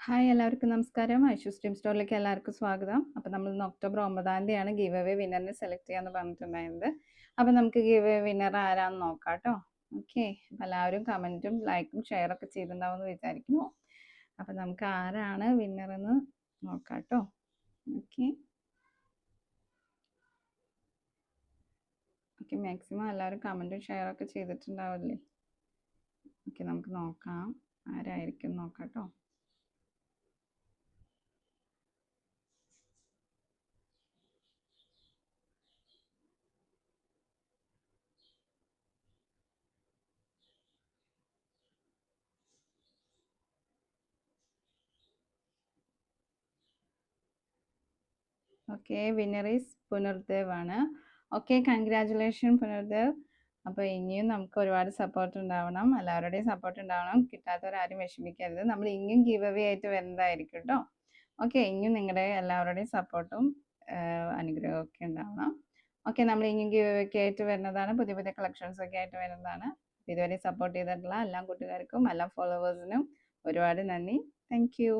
Hi എല്ലാവർക്കും നമസ്കാരം. Aishu stream സ്റ്റോറിലേക്ക് എല്ലാവർക്കും സ്വാഗതം. അപ്പോൾ നമ്മൾ ഇന്ന് ഒക്ടോബർ 9 തീയതിയാണ് ഗീവ് അവേ വിന്നറിനെ സെലക്ട് ചെയ്യാന്ന് പറഞ്ഞിട്ടുണ്ടായിരുന്നത്. അപ്പോൾ നമുക്ക് ഗീവ് അവേ വിന്നർ ആരാന്ന് നോക്കാം കേട്ടോ. ഓക്കെ, അപ്പോൾ എല്ലാവരും കമൻറ്റും ലൈക്കും ഷെയറൊക്കെ ചെയ്തിട്ടുണ്ടാവും എന്ന് വിചാരിക്കുന്നു. അപ്പോൾ നമുക്ക് ആരാണ് വിന്നർ എന്ന് നോക്കാം കേട്ടോ. ഓക്കെ ഓക്കെ, മാക്സിമം എല്ലാവരും കമൻറ്റും ഷെയറൊക്കെ ചെയ്തിട്ടുണ്ടാവില്ലേ. ഓക്കെ, നമുക്ക് നോക്കാം ആരായിരിക്കും നോക്കാം കേട്ടോ. ഓക്കെ, വിന്നർ ഈസ് പുനർദേവ് ആണ്. Okay, congratulation Punardev. അപ്പോൾ ഇനിയും നമുക്ക് ഒരുപാട് സപ്പോർട്ട് ഉണ്ടാവണം, എല്ലാവരുടെയും സപ്പോർട്ട് ഉണ്ടാവണം. കിട്ടാത്തവരാരും വിഷമിക്കരുത്, നമ്മൾ ഇനിയും ഗീവ് അവേ ആയിട്ട് വരുന്നതായിരിക്കും കേട്ടോ. ഓക്കെ, ഇനിയും നിങ്ങളുടെ എല്ലാവരുടെയും സപ്പോർട്ടും അനുഗ്രഹവും ഒക്കെ ഉണ്ടാവണം. ഓക്കെ, നമ്മൾ ഇനിയും ഗീവ് അവേ ഒക്കെ ആയിട്ട് വരുന്നതാണ്, പുതിയ പുതിയ കളക്ഷൻസ് ഒക്കെ ആയിട്ട് വരുന്നതാണ്. ഇതുവരെ സപ്പോർട്ട് ചെയ്തിട്ടുള്ള എല്ലാ കൂട്ടുകാർക്കും എല്ലാ ഫോളോവേഴ്സിനും ഒരുപാട് നന്ദി. Thank you.